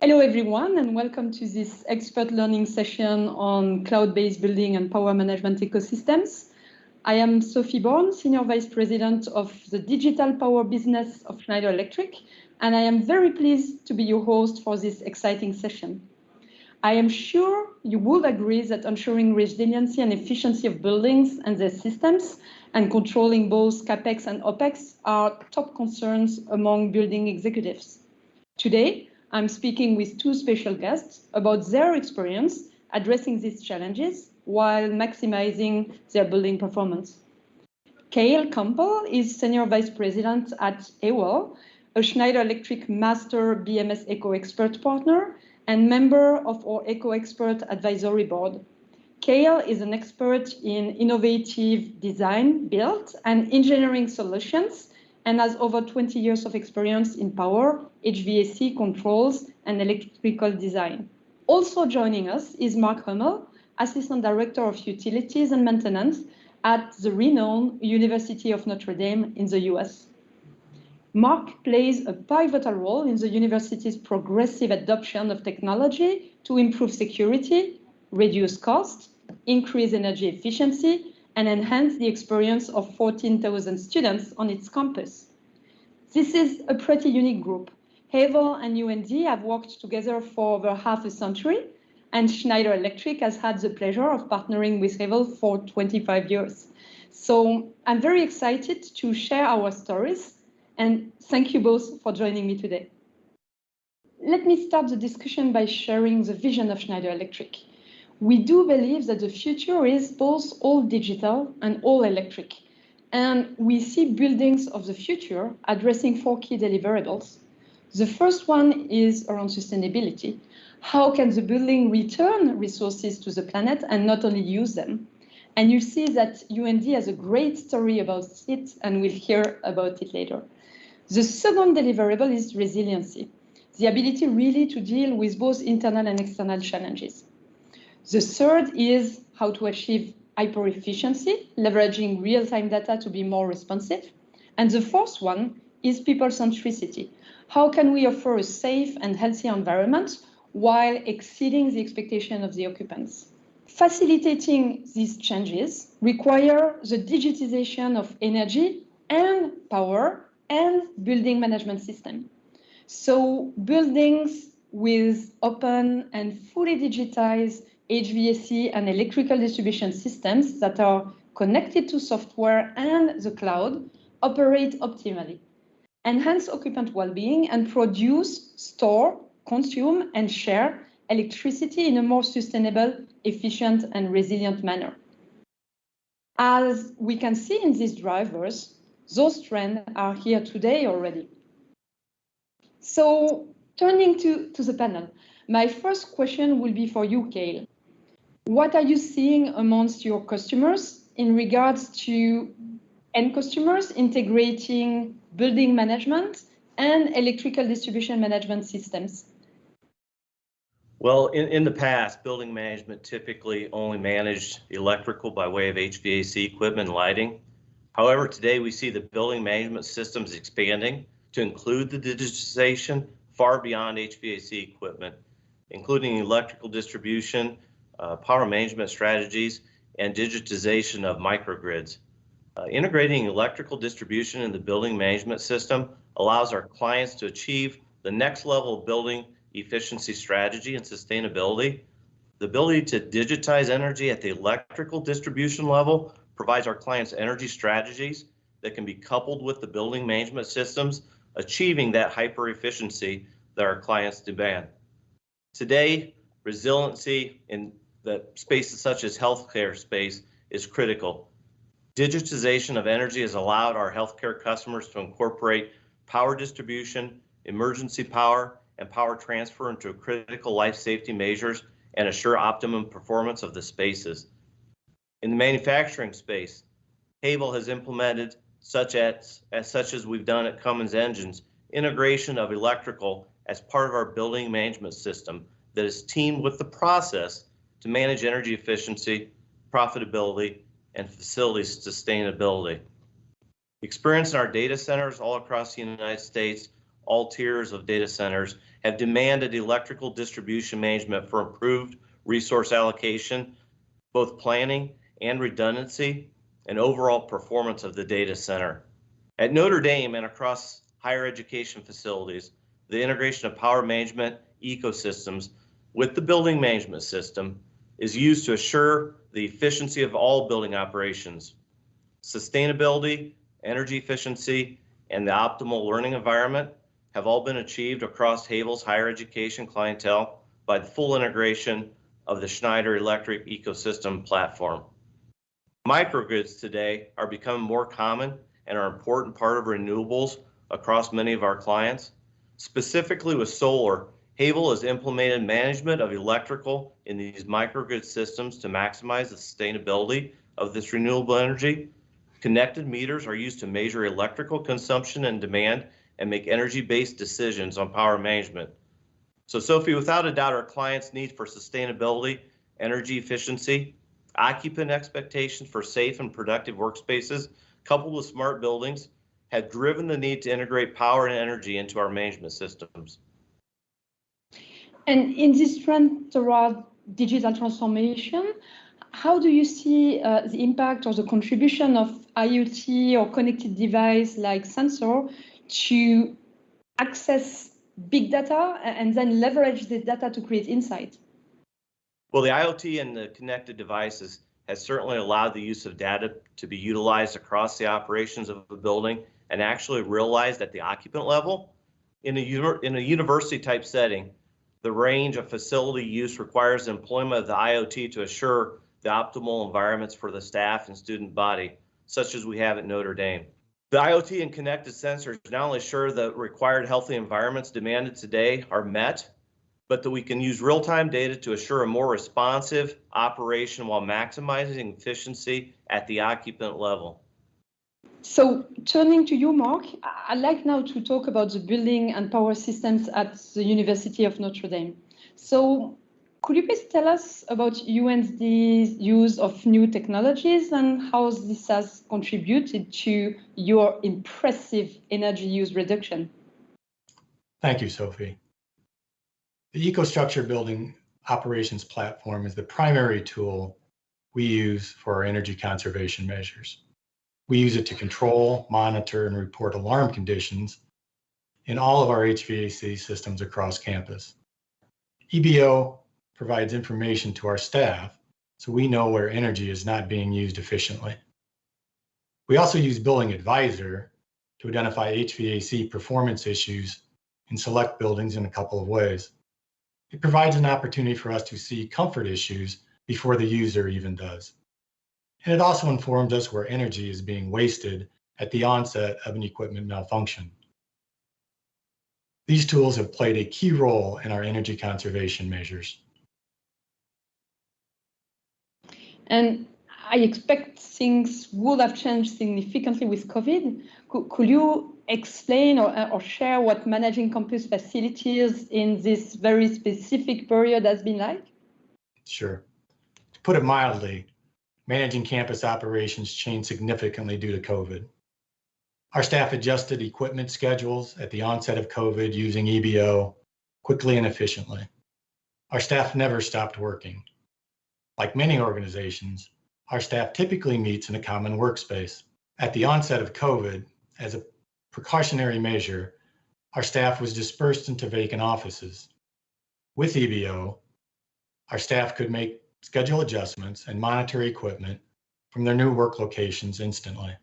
Hello, everyone, and welcome to this expert learning session on cloud-based building and power management ecosystems. I am Sophie Born, Senior Vice President of the Digital Power Business of Schneider Electric, and I am very pleased to be your host for this exciting session. I am sure you would agree that ensuring resiliency and efficiency of buildings and their systems and controlling both CapEx and OpEx are top concerns among building executives. Today, I'm speaking with two special guests about their experience addressing these challenges while maximizing their building performance. Kyle Campbell is Senior Vice President at Ewell, a Schneider Electric Master BMS Eco Expert Partner and member of our Eco Expert Advisory Board. Kyle is an expert in innovative design, build, and engineering solutions, and has over 20 years of experience in power, HVAC controls, and electrical design. Also joining us is Mark Hummel, Assistant Director of Utilities and Maintenance at the renowned University of Notre Dame in the US. Mark plays a pivotal role in the university's progressive adoption of technology to improve security, reduce cost, increase energy efficiency, and enhance the experience of 14,000 students on its campus. This is a pretty unique group. Havel and UND have worked together for over half a century, and Schneider Electric has had the pleasure of partnering with Havel for 25 years. So I'm very excited to share our stories, and thank you both for joining me today. Let me start the discussion by sharing the vision of Schneider Electric. We do believe that the future is both all digital and all electric. And we see buildings of the future addressing 4 key deliverables. The first one is around sustainability. How can the building return resources to the planet and not only use them? And you see that UND has a great story about it, and we'll hear about it later. The second deliverable is resiliency, the ability really to deal with both internal and external challenges. The third is how to achieve hyper-efficiency, leveraging real-time data to be more responsive. And the fourth one is people-centricity. How can we offer a safe and healthy environment while exceeding the expectation of the occupants? Facilitating these changes require the digitization of energy and power and building management system. So buildings with open and fully digitized HVAC and electrical distribution systems that are connected to software and the cloud operate optimally, enhance occupant well-being, and produce, store, consume, and share electricity in a more sustainable, efficient, and resilient manner. As we can see in these drivers, those trends are here today already. So turning to the panel, my first question will be for you, Kyle. What are you seeing amongst your customers in regards to end customers integrating building management and electrical distribution management systems? Well, in the past, building management typically only managed electrical by way of HVAC equipment and lighting. However, today we see the building management systems expanding to include the digitization far beyond HVAC equipment, including electrical distribution, power management strategies, and digitization of microgrids. Integrating electrical distribution in the building management system allows our clients to achieve the next level of building efficiency strategy and sustainability. The ability to digitize energy at the electrical distribution level provides our clients energy strategies that can be coupled with the building management systems, achieving that hyper efficiency that our clients demand. Today, resiliency in the spaces such as healthcare space is critical. Digitization of energy has allowed our healthcare customers to incorporate power distribution, emergency power, and power transfer into critical life safety measures and assure optimum performance of the spaces. In the manufacturing space, Havel has implemented, such as we've done at Cummins Engines, integration of electrical as part of our building management system that is teamed with the process to manage energy efficiency, profitability, and facility sustainability. Experience in our data centers all across the United States, all tiers of data centers, have demanded electrical distribution management for improved resource allocation, both planning and redundancy, and overall performance of the data center. At Notre Dame and across higher education facilities, the integration of power management ecosystems with the building management system is used to assure the efficiency of all building operations. Sustainability, energy efficiency, and the optimal learning environment have all been achieved across Havel's higher education clientele by the full integration of the Schneider electric ecosystem platform. Microgrids today are becoming more common and are an important part of renewables across many of our clients. Specifically with solar, Havel has implemented management of electrical in these microgrid systems to maximize the sustainability of this renewable energy. Connected meters are used to measure electrical consumption and demand and make energy-based decisions on power management. So Sophie, without a doubt, our clients' need for sustainability, energy efficiency, occupant expectations for safe and productive workspaces, coupled with smart buildings, have driven the need to integrate power and energy into our management systems. And in this trend toward digital transformation, how do you see the impact or the contribution of IoT or connected device like sensor to access big data and then leverage this data to create insight? Well, the IoT and the connected devices has certainly allowed the use of data to be utilized across the operations of a building and actually realized at the occupant level. In a university type setting, the range of facility use requires the employment of the IoT to assure the optimal environments for the staff and student body, such as we have at Notre Dame. The IoT and connected sensors not only assure the required healthy environments demanded today are met, but that we can use real-time data to assure a more responsive operation while maximizing efficiency at the occupant level. So turning to you, Mark, I'd like now to talk about the building and power systems at the University of Notre Dame. So could you please tell us about UND's use of new technologies and how this has contributed to your impressive energy use reduction? Thank you, Sophie. The EcoStruxure Building Operations Platform is the primary tool we use for our energy conservation measures. We use it to control, monitor, and report alarm conditions in all of our HVAC systems across campus. EBO provides information to our staff so we know where energy is not being used efficiently. We also use Building Advisor to identify HVAC performance issues in select buildings in a couple of ways. It provides an opportunity for us to see comfort issues before the user even does. And it also informs us where energy is being wasted at the onset of an equipment malfunction. These tools have played a key role in our energy conservation measures. And I expect things would have changed significantly with COVID. Could you explain or share what managing campus facilities in this very specific period has been like? Sure. To put it mildly, managing campus operations changed significantly due to COVID. Our staff adjusted equipment schedules at the onset of COVID using EBO quickly and efficiently. Our staff never stopped working. Like many organizations, our staff typically meets in a common workspace. At the onset of COVID, as a precautionary measure, our staff was dispersed into vacant offices. With EBO, our staff could make schedule adjustments and monitor equipment from their new work locations instantly.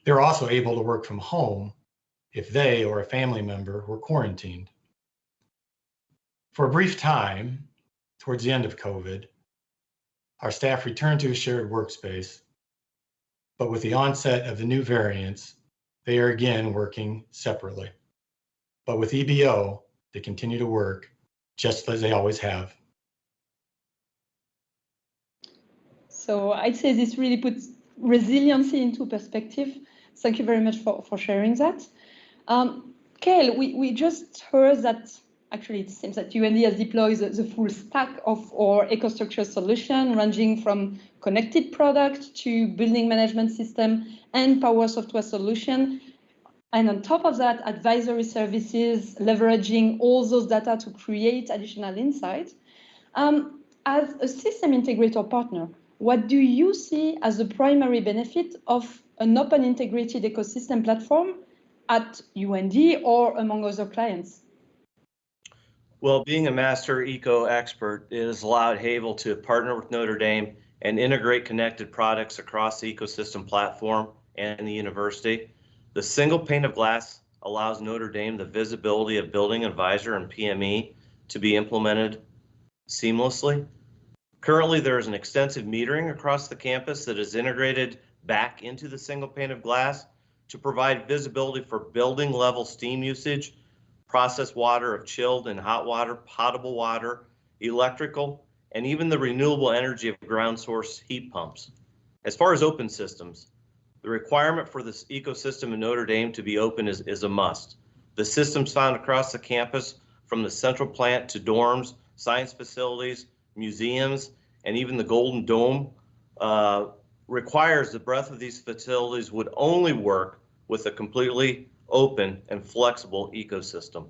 They were also able to work from home if they or a family member were quarantined. For a brief time, towards the end of COVID, our staff returned to a shared workspace, but with the onset of the new variants, they are again working separately. But with EBO, they continue to work just as they always have. So I'd say this really puts resiliency into perspective. Thank you very much for sharing that. Kale, we just heard that actually it seems that UND has deployed the full stack of our EcoStruxure solution, ranging from connected product to building management system and power software solution. And on top of that, advisory services, leveraging all those data to create additional insight. As a system integrator partner, what do you see as the primary benefit of an open integrated ecosystem platform at UND or among other clients? Well, being a master eco expert, it has allowed Havel to partner with Notre Dame and integrate connected products across the ecosystem platform and the university. The single pane of glass allows Notre Dame the visibility of building advisor and PME to be implemented seamlessly. Currently, there is an extensive metering across the campus that is integrated back into the single pane of glass to provide visibility for building level steam usage, processed water of chilled and hot water, potable water, electrical, and even the renewable energy of ground source heat pumps. As far as open systems, the requirement for this ecosystem in Notre Dame to be open is a must. The systems found across the campus, from the central plant to dorms, science facilities, museums, and even the Golden Dome, requires the breadth of these facilities would only work with a completely open and flexible ecosystem.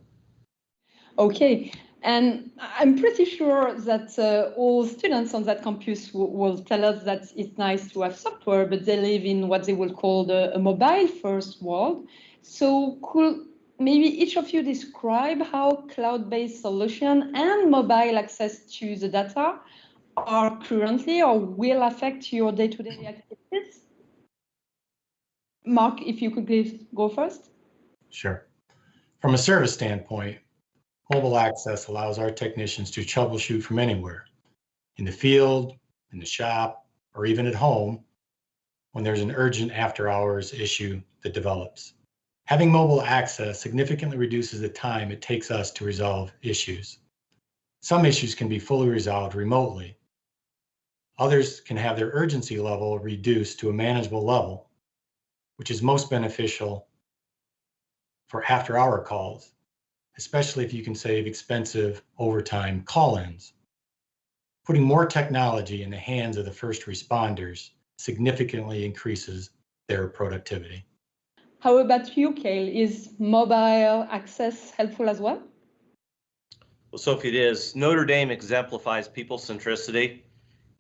Okay, and I'm pretty sure that all students on that campus will tell us that it's nice to have software, but they live in what they will call a mobile-first world. So could maybe each of you describe how cloud-based solution and mobile access to the data are currently or will affect your day-to-day activities? Mark, if you could please go first. Sure. From a service standpoint, mobile access allows our technicians to troubleshoot from anywhere, in the field, in the shop, or even at home when there's an urgent after-hours issue that develops. Having mobile access significantly reduces the time it takes us to resolve issues. Some issues can be fully resolved remotely. Others can have their urgency level reduced to a manageable level, which is most beneficial for after-hour calls, especially if you can save expensive overtime call-ins. Putting more technology in the hands of the first responders significantly increases their productivity. How about you, Cale? Is mobile access helpful as well? Well, Sophie, it is. Notre Dame exemplifies people centricity,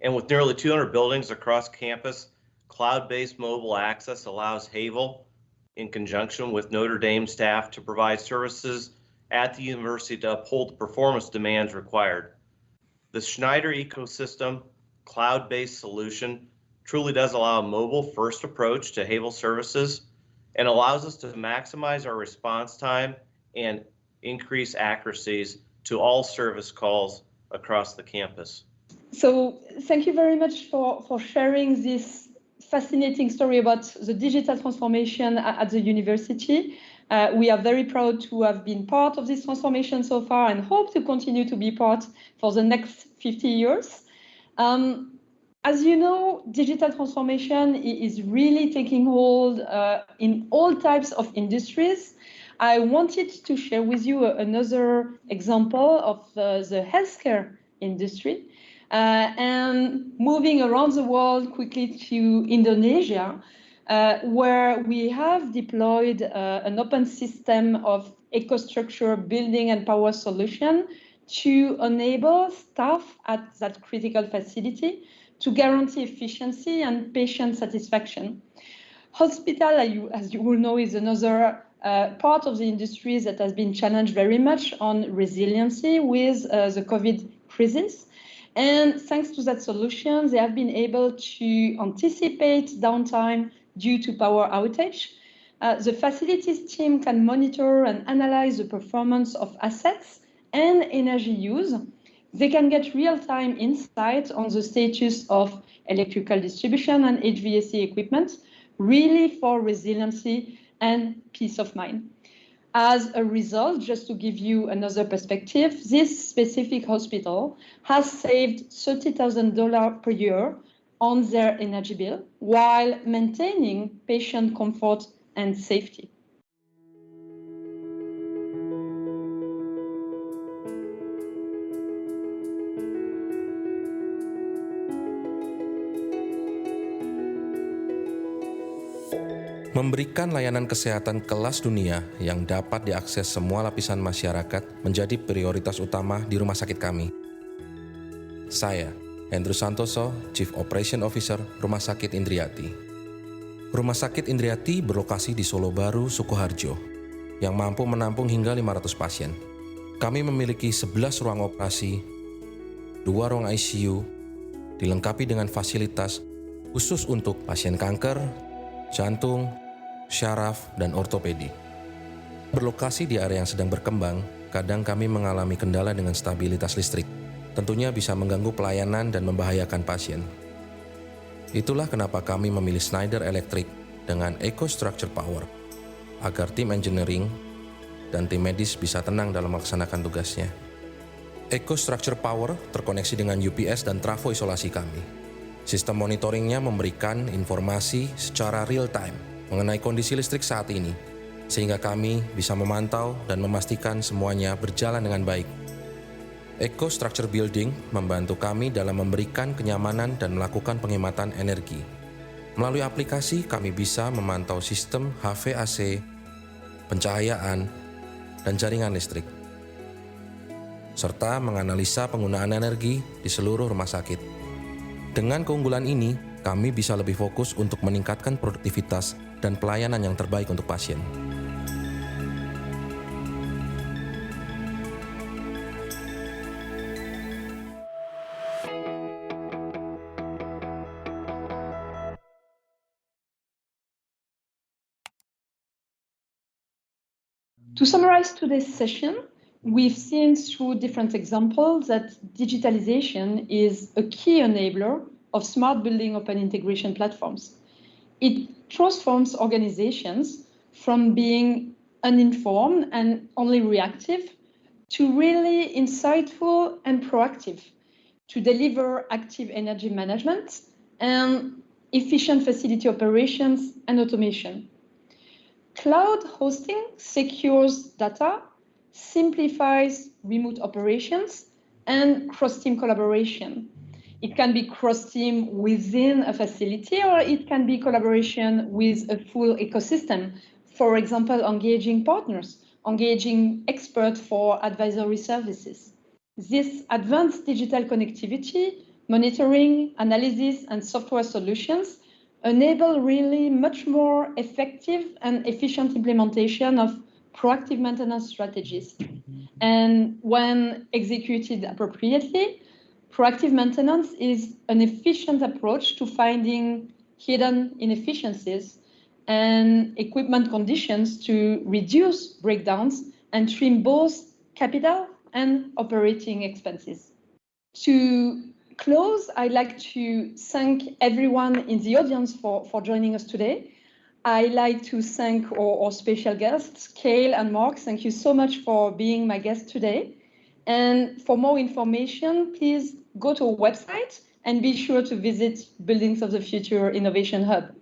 and with nearly 200 buildings across campus, cloud-based mobile access allows Havel, in conjunction with Notre Dame staff, to provide services at the university to uphold the performance demands required. The Schneider ecosystem cloud-based solution truly does allow a mobile-first approach to Havel services and allows us to maximize our response time and increase accuracies to all service calls across the campus. So thank you very much for sharing this fascinating story about the digital transformation at the university. We are very proud to have been part of this transformation so far and hope to continue to be part for the next 50 years. As you know, digital transformation is really taking hold in all types of industries. I wanted to share with you another example of the healthcare industry. And moving around the world quickly to Indonesia, where we have deployed an open system of EcoStruxure building and power solution to enable staff at that critical facility to guarantee efficiency and patient satisfaction. Hospital, as you will know, is another part of the industry that has been challenged very much on resiliency with the COVID crisis. And thanks to that solution, they have been able to anticipate downtime due to power outage. The facilities team can monitor and analyze the performance of assets and energy use. They can get real-time insight on the status of electrical distribution and HVAC equipment, really for resiliency and peace of mind. As a result, just to give you another perspective, this specific hospital has saved $30,000 per year on their energy bill while maintaining patient comfort and safety. Memberikan layanan kesehatan kelas dunia yang dapat diakses semua lapisan masyarakat menjadi prioritas utama di rumah sakit kami. Saya, Andrew Santoso, Chief Operation Officer Rumah Sakit Indriati. Rumah Sakit Indriati berlokasi di Solo Baru, Sukoharjo, yang mampu menampung hingga 500 pasien. Kami memiliki 11 ruang operasi, 2 ruang ICU, dilengkapi dengan fasilitas khusus untuk pasien kanker, jantung, syaraf, dan ortopedi. Berlokasi di area yang sedang berkembang, kadang kami mengalami kendala dengan stabilitas listrik. Tentunya bisa mengganggu pelayanan dan membahayakan pasien. Itulah kenapa kami memilih Schneider Electric dengan EcoStructure Power, agar tim engineering dan tim medis bisa tenang dalam melaksanakan tugasnya. EcoStructure Power terkoneksi dengan UPS dan trafo isolasi kami. Sistem monitoringnya memberikan informasi secara real-time mengenai kondisi listrik saat ini, sehingga kami bisa memantau dan memastikan semuanya berjalan dengan baik. EcoStructure Building membantu kami dalam memberikan kenyamanan dan melakukan penghematan energi. Melalui aplikasi, kami bisa memantau sistem HVAC, pencahayaan, dan jaringan listrik, serta menganalisa penggunaan energi di seluruh rumah sakit. Dengan keunggulan ini, kami bisa lebih fokus untuk meningkatkan produktivitas dan pelayanan yang terbaik untuk pasien. To summarize today's session, we've seen through different examples that digitalization is a key enabler of smart building open integration platforms. It transforms organizations from being uninformed and only reactive to really insightful and proactive, to deliver active energy management and efficient facility operations and automation. Cloud hosting secures data, simplifies remote operations, and cross-team collaboration. It can be cross-team within a facility, or it can be collaboration with a full ecosystem. For example, engaging partners, engaging experts for advisory services. This advanced digital connectivity, monitoring, analysis, and software solutions enable really much more effective and efficient implementation of proactive maintenance strategies. And when executed appropriately, proactive maintenance is an efficient approach to finding hidden inefficiencies and equipment conditions to reduce breakdowns and trim both capital and operating expenses. To close, I'd like to thank everyone in the audience for joining us today. I'd like to thank our special guests, Kale and Mark. Thank you so much for being my guest today. And for more information, please go to our website and be sure to visit Buildings of the Future Innovation Hub.